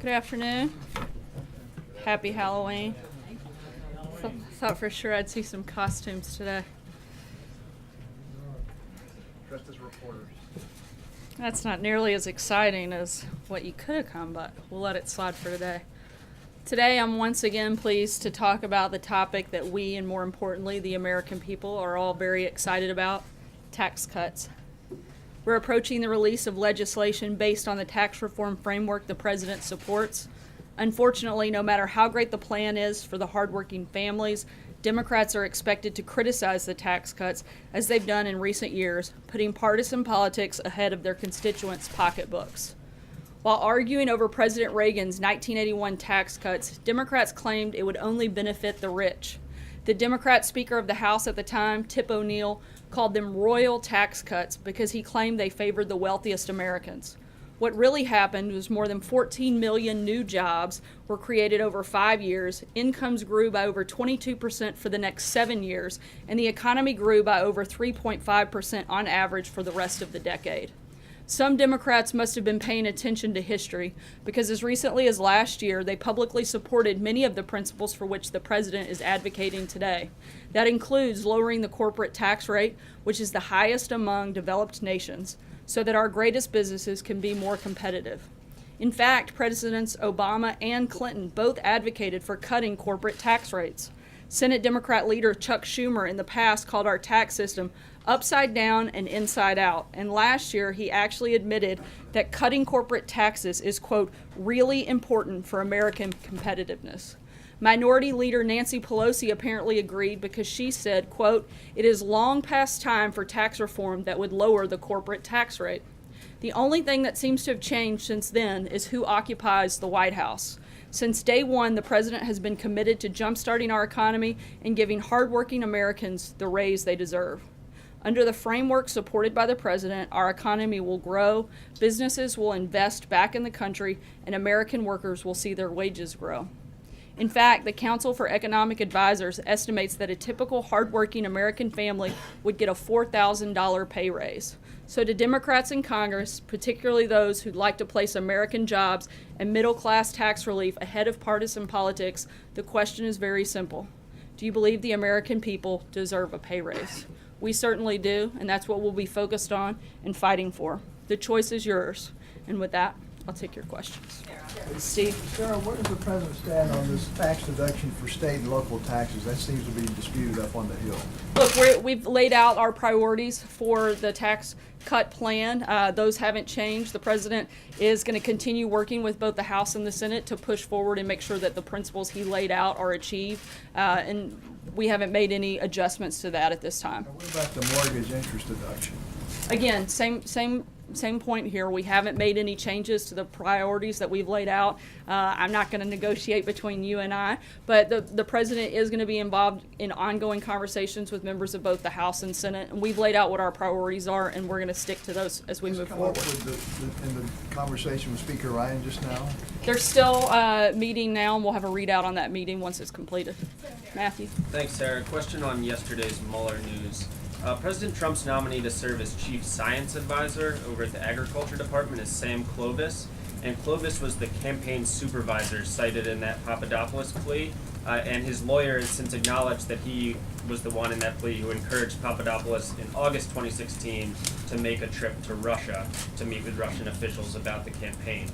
Good afternoon. Happy Halloween. Thought for sure I'd see some costumes today. Dressed as reporters. That's not nearly as exciting as what you could have come, but we'll let it slide for today. Today I'm once again pleased to talk about the topic that we, and more importantly, the American people, are all very excited about: tax cuts. We're approaching the release of legislation based on the tax reform framework the president supports. Unfortunately, no matter how great the plan is for the hardworking families, Democrats are expected to criticize the tax cuts as they've done in recent years, putting partisan politics ahead of their constituents' pocketbooks. While arguing over President Reagan's 1981 tax cuts, Democrats claimed it would only benefit the rich. The Democrat Speaker of the House at the time, Tip O'Neill, called them royal tax cuts because he claimed they favored the wealthiest Americans. What really happened was more than 14 million new jobs were created over 5 years, incomes grew by over 22% for the next 7 years, and the economy grew by over 3.5% on average for the rest of the decade. Some Democrats must have been paying attention to history because as recently as last year, they publicly supported many of the principles for which the president is advocating today. That includes lowering the corporate tax rate, which is the highest among developed nations, so that our greatest businesses can be more competitive. In fact, Presidents Obama and Clinton both advocated for cutting corporate tax rates. Senate Democrat leader Chuck Schumer in the past called our tax system upside down and inside out. And last year, he actually admitted that cutting corporate taxes is, quote, really important for American competitiveness. Minority Leader Nancy Pelosi apparently agreed because she said, quote, it is long past time for tax reform that would lower the corporate tax rate. The only thing that seems to have changed since then is who occupies the White House. Since day one, the president has been committed to jumpstarting our economy and giving hardworking Americans the raise they deserve. Under the framework supported by the president, our economy will grow, businesses will invest back in the country, and American workers will see their wages grow. In fact, the Council for Economic Advisors estimates that a typical hardworking American family would get a $4,000 pay raise. So to Democrats in Congress, particularly those who'd like to place American jobs and middle-class tax relief ahead of partisan politics, the question is very simple. Do you believe the American people deserve a pay raise? We certainly do, and that's what we'll be focused on and fighting for. The choice is yours. And with that, I'll take your questions. Steve? Sarah, where does the president stand on this tax deduction for state and local taxes? That seems to be disputed up on the Hill. Look, we've laid out our priorities for the tax cut plan. Those haven't changed. The president is going to continue working with both the House and the Senate to push forward and make sure that the principles he laid out are achieved. And we haven't made any adjustments to that at this time. Now, what about the mortgage interest deduction? Again, same point here. We haven't made any changes to the priorities that we've laid out. I'm not going to negotiate between you and I, but the president is going to be involved in ongoing conversations with members of both the House and Senate, and we've laid out what our priorities are, and we're going to stick to those as we move forward. In the conversation with Speaker Ryan just now? They're still meeting now, and we'll have a readout on that meeting once it's completed. Matthew? Thanks, Sarah. Question on yesterday's Mueller news. President Trump's nominee to serve as chief science advisor over at the Agriculture Department is Sam Clovis, and Clovis was the campaign supervisor cited in that Papadopoulos plea, and his lawyer has since acknowledged that he was the one in that plea who encouraged Papadopoulos in August 2016 to make a trip to Russia to meet with Russian officials about the campaign.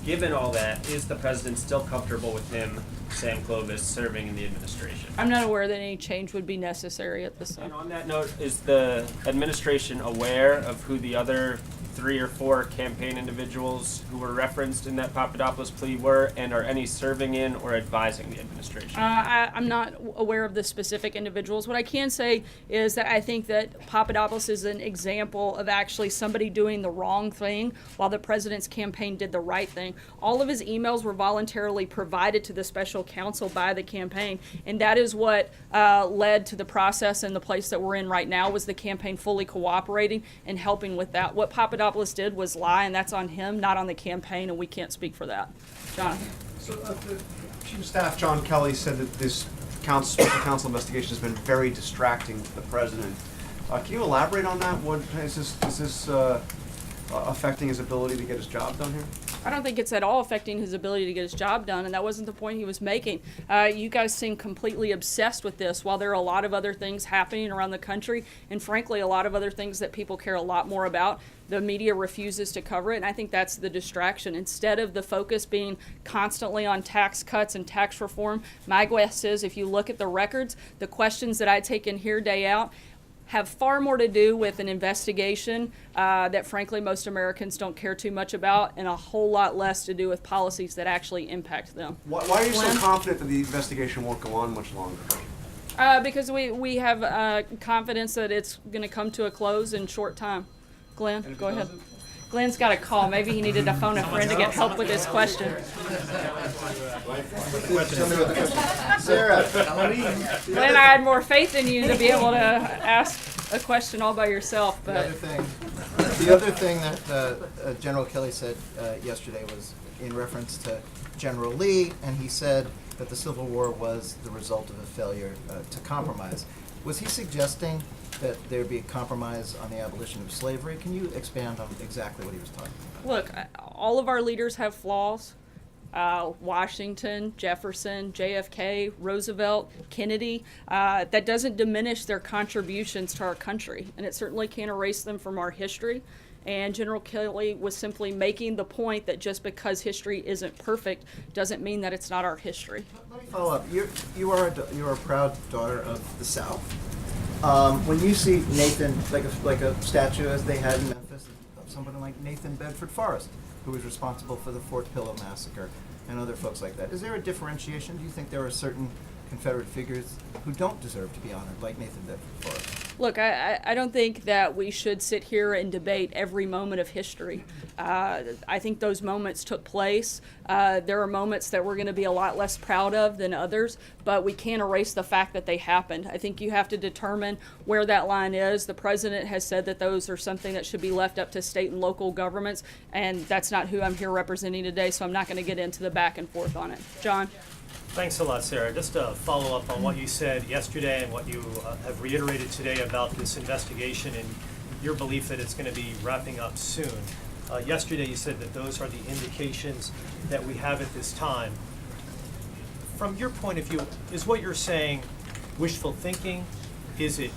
Given all that, is the president still comfortable with him, Sam Clovis, serving in the administration? I'm not aware that any change would be necessary at this time. And on that note, is the administration aware of who the other 3 or 4 campaign individuals who were referenced in that Papadopoulos plea were, and are any serving in or advising the administration? I'm not aware of the specific individuals. What I can say is that I think that Papadopoulos is an example of actually somebody doing the wrong thing while the president's campaign did the right thing. All of his emails were voluntarily provided to the special counsel by the campaign, and that is what led to the process and the place that we're in right now, was the campaign fully cooperating and helping with that. What Papadopoulos did was lie, and that's on him, not on the campaign, and we can't speak for that. John? So the Chief of Staff, John Kelly, said that this special counsel investigation has been very distracting to the president. Can you elaborate on that? What is this affecting his ability to get his job done here? I don't think it's at all affecting his ability to get his job done, and that wasn't the point he was making. You guys seem completely obsessed with this, while there are a lot of other things happening around the country, and frankly, a lot of other things that people care a lot more about. The media refuses to cover it, and I think that's the distraction. Instead of the focus being constantly on tax cuts and tax reform, my guess is if you look at the records, the questions that I take in here day out have far more to do with an investigation that frankly most Americans don't care too much about, and a whole lot less to do with policies that actually impact them. Why are you Glenn? so confident that the investigation won't go on much longer? Because we have confidence that it's going to come to a close in short time. Glenn, go ahead. Glenn's got a call. Maybe he needed to phone a friend to get help with his question. Sarah. Glenn, I had more faith in you to be able to ask a question all by yourself, but The other thing that General Kelly said yesterday was in reference to General Lee, and he said that the Civil War was the result of a failure to compromise. Was he suggesting that there be a compromise on the abolition of slavery? Can you expand on exactly what he was talking about? look, all of our leaders have flaws. Washington, Jefferson, JFK, Roosevelt, Kennedy. That doesn't diminish their contributions to our country, and it certainly can't erase them from our history. And General Kelly was simply making the point that just because history isn't perfect doesn't mean that it's not our history. Let me follow up. You are a proud daughter of the South. When you see Nathan, like a statue as they had in Memphis, of somebody like Nathan Bedford Forrest, who was responsible for the Fort Pillow massacre, and other folks like that, is there a differentiation? Do you think there are certain Confederate figures who don't deserve to be honored, like Nathan Bedford Forrest? Look, I don't think that we should sit here and debate every moment of history. I think those moments took place. There are moments that we're going to be a lot less proud of than others, but we can't erase the fact that they happened. I think you have to determine where that line is. The president has said that those are something that should be left up to state and local governments, and that's not who I'm here representing today, so I'm not going to get into the back and forth on it. John? Thanks a lot, Sarah. Just to follow up on what you said yesterday and what you have reiterated today about this investigation and your belief that it's going to be wrapping up soon. Yesterday you said that those are the indications that we have at this time. From your point of view, is what you're saying wishful thinking? Is it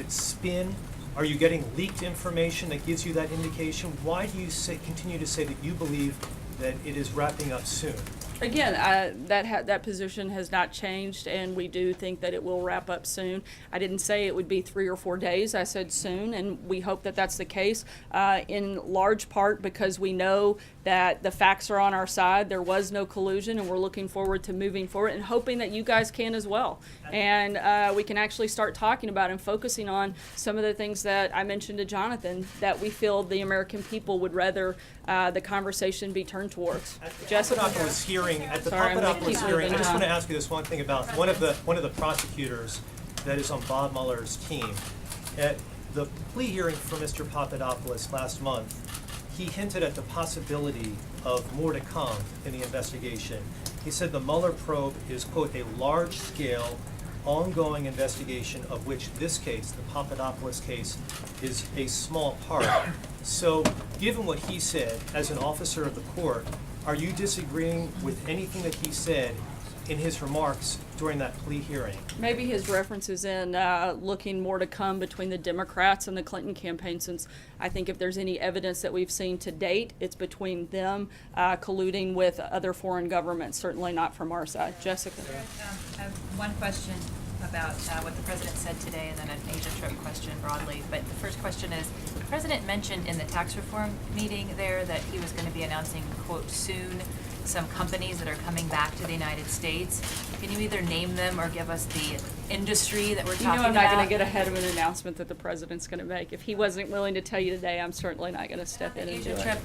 spin? Are you getting leaked information that gives you that indication? Why do you continue to say that you believe that it is wrapping up soon? Again, that position has not changed, and we do think that it will wrap up soon. I didn't say it would be 3 or 4 days. I said soon, and we hope that that's the case, in large part because we know that the facts are on our side. There was no collusion, and we're looking forward to moving forward and hoping that you guys can as well. And we can actually start talking about and focusing on some of the things that I mentioned to Jonathan that we feel the American people would rather the conversation be turned towards. Jessica? Papadopoulos hearing, at the Sorry, I'm gonna Papadopoulos keep hearing, I moving just on. want to ask you this one thing about one of the prosecutors that is on Bob Mueller's team. At the plea hearing for Mr. Papadopoulos last month, he hinted at the possibility of more to come in the investigation. He said the Mueller probe is, quote, a large-scale, ongoing investigation of which this case, the Papadopoulos case, is a small part. So, given what he said, as an officer of the court, are you disagreeing with anything that he said in his remarks during that plea hearing? Maybe his references in looking more to come between the Democrats and the Clinton campaign, since I think if there's any evidence that we've seen to date, it's between them colluding with other foreign governments, certainly not from our side. Jessica? I have one question about what the president said today and then an Asia trip question broadly. But the first question is, the president mentioned in the tax reform meeting there that he was going to be announcing, quote, soon, some companies that are coming back to the United States. Can you either name them or give us the industry that we're talking about? You know I'm not going to get ahead of an announcement that the president's going to make. If he wasn't willing to tell you today, I'm certainly not going to step in and do Asia it. trip,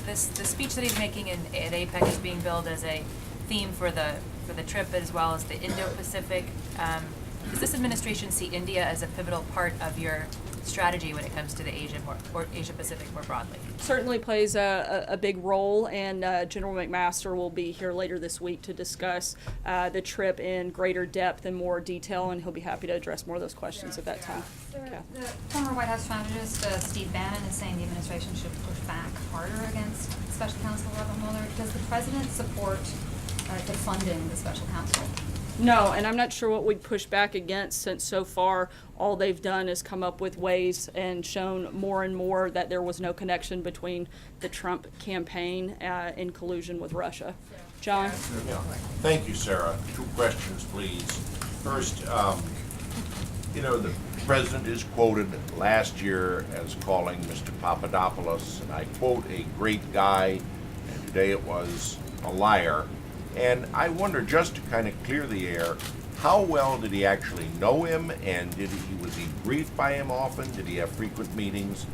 the speech that he's making at APEC is being billed as a theme for the trip as well as the Indo-Pacific. Does this administration see India as a pivotal part of your strategy when it comes to the or Asia Pacific more broadly? Certainly plays a big role, and General McMaster will be here later this week to discuss the trip in greater depth and more detail, and he'll be happy to address more of those questions at that time. Okay. The former White House strategist, Steve Bannon, is saying the administration should push back harder against Special Counsel Robert Mueller. Does the president support defunding the special counsel? No, and I'm not sure what we'd push back against, since so far all they've done is come up with ways and shown more and more that there was no connection between the Trump campaign in collusion with Russia. John? Yeah. Thank you, Sarah. 2 questions, please. First, the president is quoted last year as calling Mr. Papadopoulos, and I quote, a great guy, and today it was a liar. And I wonder, just to kind of clear the air, how well did he actually know him, and was he briefed by him often? Did he have frequent meetings?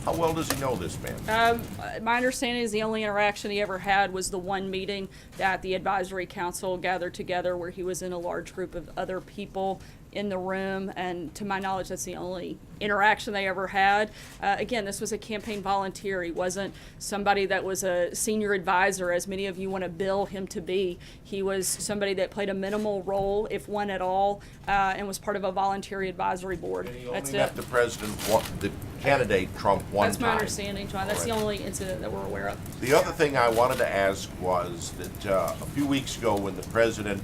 How well does he know this man? My understanding is the only interaction he ever had was the one meeting that the advisory council gathered together, where he was in a large group of other people in the room, and to my knowledge, that's the only interaction they ever had. Again, this was a campaign volunteer. He wasn't somebody that was a senior advisor, as many of you want to bill him to be. He was somebody that played a minimal role, if one at all, and was part of a voluntary advisory board. And he That's only it. met the president, the candidate Trump, one That's time. my understanding, John. That's the All right. only incident that we're aware of. The other thing I wanted to ask was that a few weeks ago, when the president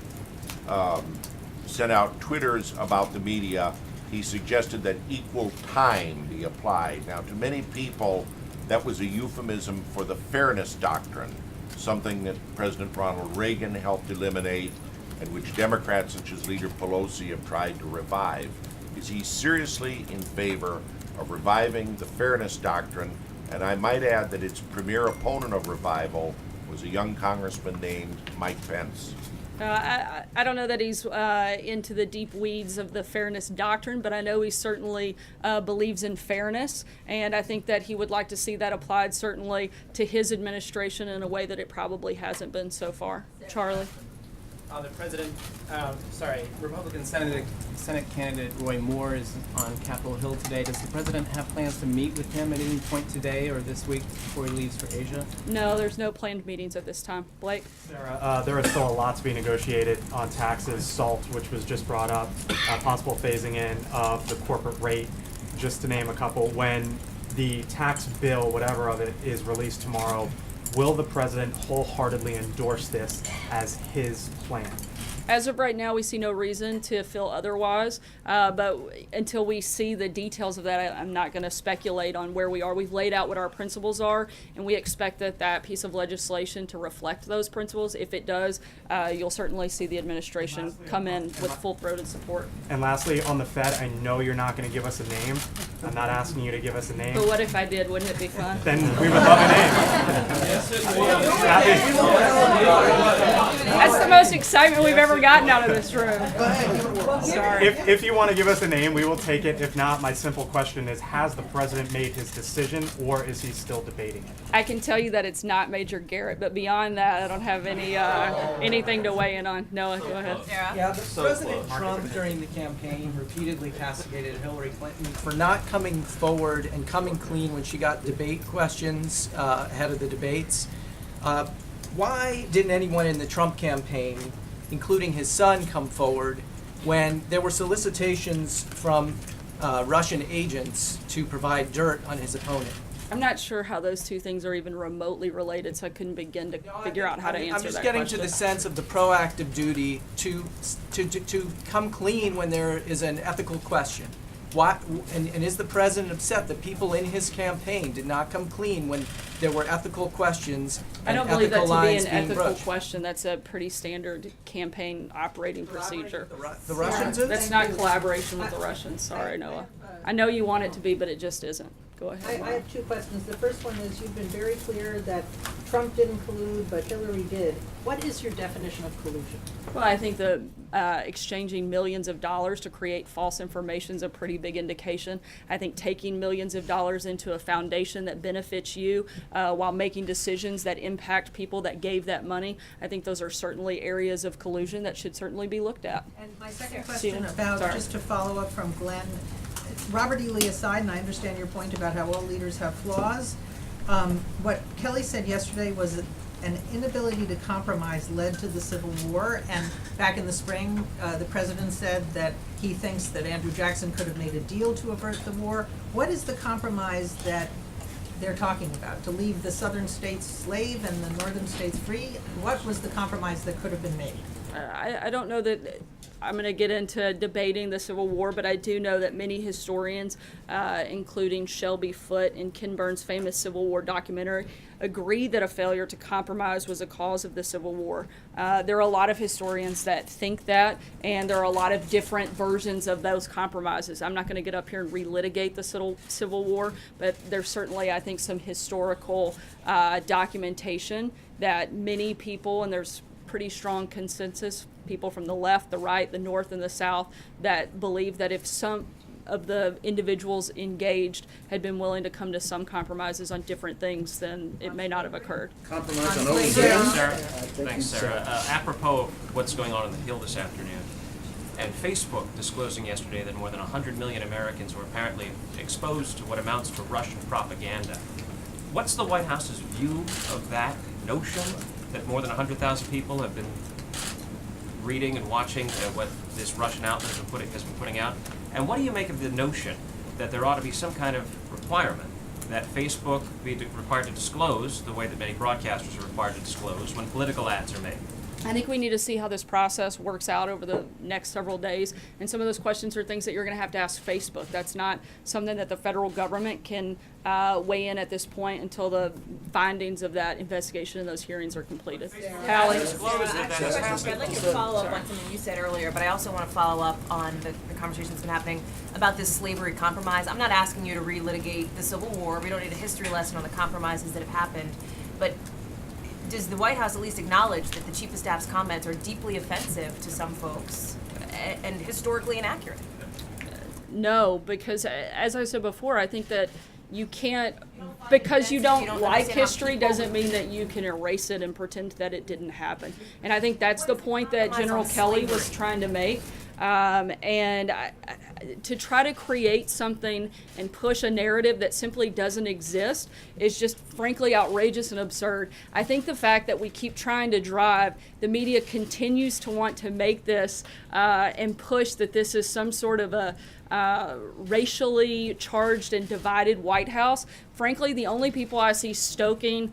sent out Twitters about the media, he suggested that equal time be applied. Now, to many people, that was a euphemism for the fairness doctrine, something that President Ronald Reagan helped eliminate, and which Democrats such as Leader Pelosi have tried to revive. Is he seriously in favor of reviving the fairness doctrine? And I might add that its premier opponent of revival was a young congressman named Mike Pence. I don't know that he's into the deep weeds of the fairness doctrine, but I know he certainly believes in fairness, and I think that he would like to see that applied certainly to his administration in a way that it probably hasn't been so far. Charlie? The president, Republican Senate candidate Roy Moore is on Capitol Hill today. Does the president have plans to meet with him at any point today or this week before he leaves for Asia? No, there's no planned meetings at this time. Blake? Sarah, there is still a lot to be negotiated on taxes, SALT, which was just brought up, possible phasing in of the corporate rate, just to name a couple. When the tax bill, whatever of it, is released tomorrow, will the president wholeheartedly endorse this as his plan? As of right now, we see no reason to feel otherwise, but until we see the details of that, I'm not going to speculate on where we are. We've laid out what our principles are, and we expect that piece of legislation to reflect those principles. If it does, you'll certainly see the administration come in with full-throated support. And lastly, on the Fed, I know you're not going to give us a name. I'm not asking you to give us a name. But what if I did? Wouldn't it be fun? Then we would love a name. That's the most excitement we've ever gotten out of this room. Sorry. If you want to give us a name, we will take it. If not, my simple question is, has the president made his decision, or is he still debating it? I can tell you that it's not Major Garrett, but beyond that, I don't have anything to weigh in on. Noah, go ahead. Yeah, President Trump during the campaign repeatedly castigated Hillary Clinton for not coming forward and coming clean when she got debate questions ahead of the debates. Why didn't anyone in the Trump campaign, including his son, come forward when there were solicitations from Russian agents to provide dirt on his opponent? I'm not sure how those two things are even remotely related, so I couldn't begin to figure out how to answer that I'm just getting question. to the sense of the proactive duty to come clean when there is an ethical question. And is the president upset that people in his campaign did not come clean when there were ethical questions I and don't believe that ethical to be lines an being ethical brushed? question. That's a pretty standard campaign operating procedure. The Russians is? That's not collaboration with the Russians. Sorry, Noah. I know you want it to be, but it just isn't. Go ahead. I have 2 questions. The first one is, you've been very clear that Trump didn't collude, but Hillary did. What is your definition of collusion? Well, I think the exchanging millions of dollars to create false information is a pretty big indication. I think taking millions of dollars into a foundation that benefits you while making decisions that impact people that gave that money, I think those are certainly areas of collusion that should certainly be looked at. And my second Stephen, question about, sorry. just to follow up from Glenn, Robert E. Lee aside, and I understand your point about how all leaders have flaws, what Kelly said yesterday was that an inability to compromise led to the Civil War, and back in the spring, the president said that he thinks that Andrew Jackson could have made a deal to avert the war. What is the compromise that they're talking about? To leave the southern states slave and the northern states free? What was the compromise that could have been made? I don't know that I'm going to get into debating the Civil War, but I do know that many historians, including Shelby Foote in Ken Burns' famous Civil War documentary, agree that a failure to compromise was a cause of the Civil War. There are a lot of historians that think that, and there are a lot of different versions of those compromises. I'm not going to get up here and relitigate the Civil War, but there's certainly, I think, some historical documentation that many people, and there's pretty strong consensus, people from the left, the right, the north, and the south, that believe that if some of the individuals engaged had been willing to come to some compromises on different things, then it may not have occurred. Compromise on Honestly, Sarah. Thanks, Sarah. Apropos of what's going on in the Hill this afternoon, and Facebook disclosing yesterday that more than 100 million Americans were apparently exposed to what amounts to Russian propaganda. What's the White House's view of that notion that more than 100,000 people have been reading and watching what this Russian outlet has been putting out? And what do you make of the notion that there ought to be some kind of requirement that Facebook be required to disclose, the way that many broadcasters are required to disclose, when political ads are made? I think we need to see how this process works out over the next several days. And some of those questions are things that you're going to ask Facebook. That's not something that the federal government can weigh in at this point until the findings of that investigation and those hearings are completed. Hallie? I'd like to follow up on something you said earlier, but I also want to follow up on the conversation that's been happening about this slavery compromise. I'm not asking you to relitigate the Civil War. We don't need a history lesson on the compromises that have happened. But does the White House at least acknowledge that the Chief of Staff's comments are deeply offensive to some folks and historically inaccurate? No, because as I said before, I think that you can't, because you don't like history doesn't mean that you can erase it and pretend that it didn't happen. And I think that's the point that General Kelly was trying to make. To try to create something and push a narrative that simply doesn't exist is just frankly outrageous and absurd. I think the fact that we keep trying to drive, the media continues to want to make this and push that this is some sort of a racially charged and divided White House. Frankly, the only people I see stoking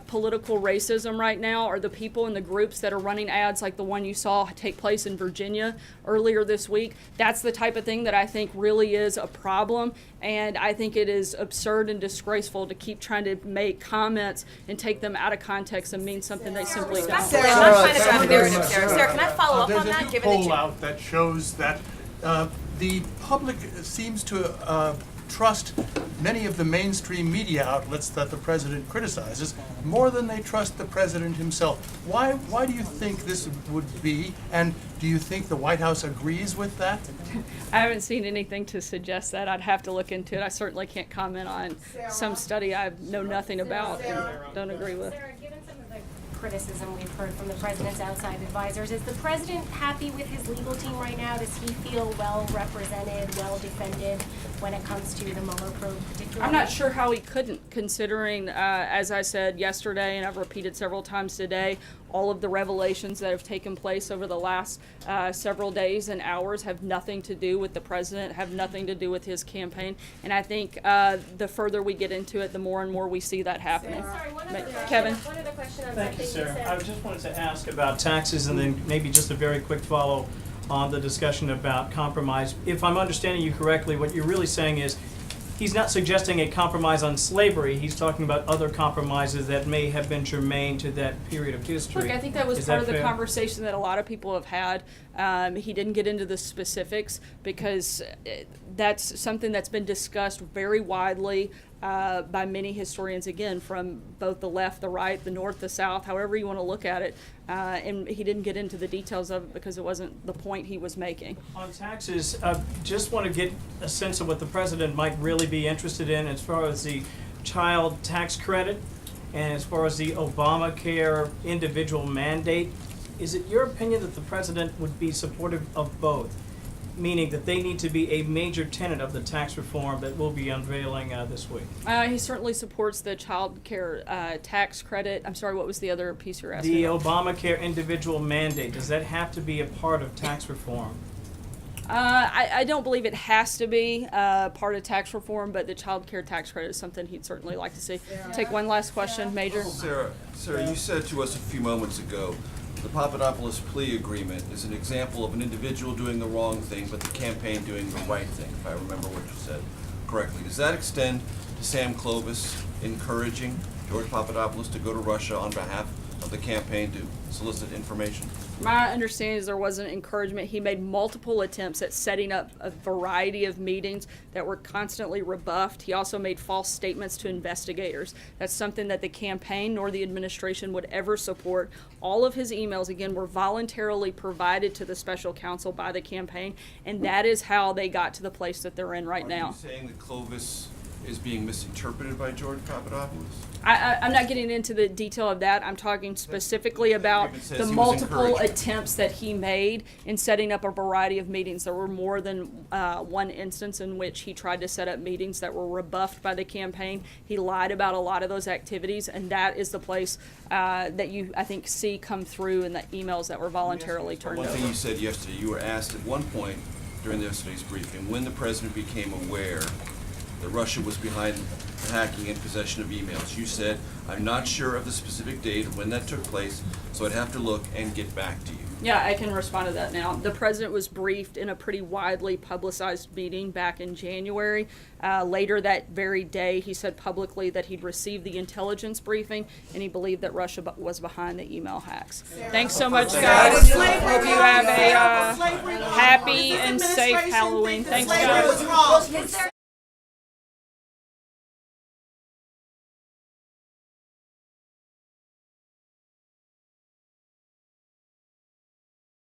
political racism right now are the people in the groups that are running ads like the one you saw take place in Virginia earlier this week. That's the type of thing that I think really is a problem, and I think it is absurd and disgraceful to keep trying to make comments and take them out of context and mean something they simply don't. I'm not trying to drive a narrative, Sarah. Sarah, can I follow up on that? There's a new poll out that shows that the public seems to trust many of the mainstream media outlets that the president criticizes more than they trust the president himself. Why do you think this would be, and do you think the White House agrees with that? I haven't seen anything to suggest that. I'd have to look into it. I certainly can't comment on some study I know nothing about and don't agree with. Sarah, given some of the criticism we've heard from the president's outside advisors, is the president happy with his legal team right now? Does he feel well represented, well defended when it comes to the Mueller probe particularly? I'm not sure how he couldn't, considering, as I said yesterday and I've repeated several times today, all of the revelations that have taken place over the last several days and hours have nothing to do with the president, have nothing to do with his campaign. And I think the further we get into it, the more and more we see that happening. Sorry, Kevin? one other question on Thank you, something Sarah. said. I just wanted to ask about taxes and then maybe just a very quick follow on the discussion about compromise. If I'm understanding you correctly, what you're really saying is he's not suggesting a compromise on slavery. He's talking about other compromises that may have been germane to that period of history. Look, I think that was Is part of that the fair? conversation that a lot of people have had. He didn't get into the specifics because that's something that's been discussed very widely by many historians, again, from both the left, the right, the north, the south, however you want to look at it. And he didn't get into the details of it because it wasn't the point he was making. On taxes, just want to get a sense of what the president might really be interested in as far as the child tax credit and as far as the Obamacare individual mandate. Is it your opinion that the president would be supportive of both? meaning that they need to be a major tenet of the tax reform that we'll be unveiling this week? He certainly supports the child care tax credit. I'm sorry, what was the other piece you're asking The about? Obamacare individual mandate, does that have to be a part of tax reform? I don't believe it has to be part of tax reform, but the child care tax credit is something he'd certainly like to see. Take one last question, Major. Sarah, you said to us a few moments ago, the Papadopoulos plea agreement is an example of an individual doing the wrong thing, but the campaign doing the right thing, if I remember what you said correctly. Does that extend to Sam Clovis encouraging George Papadopoulos to go to Russia on behalf of the campaign to solicit information? My understanding is there was an encouragement. He made multiple attempts at setting up a variety of meetings that were constantly rebuffed. He also made false statements to investigators. That's something that the campaign nor the administration would ever support. All of his emails, again, were voluntarily provided to the special counsel by the campaign, and that is how they got to the place that they're in right now. Are you saying that Clovis is being misinterpreted by George Papadopoulos? I'm not getting into the detail of that. I'm talking specifically about the multiple attempts that he made in setting up a variety of meetings. There were more than one instance in which he tried to set up meetings that were rebuffed by the campaign. He lied about a lot of those activities, and that is the place that you, I think, see come through in the emails that were voluntarily turned over. One thing you said yesterday, you were asked at one point during yesterday's briefing when the president became aware that Russia was behind the hacking and possession of emails. You said, I'm not sure of the specific date of when that took place, so I'd have to look and get back to you. Yeah, I can respond to that now. The president was briefed in a pretty widely publicized meeting back in January. Later that very day, he said publicly that he'd received the intelligence briefing and he believed that Russia was behind the email hacks. Thanks so much, guys. Hope you have a happy and safe Halloween. Thanks, guys.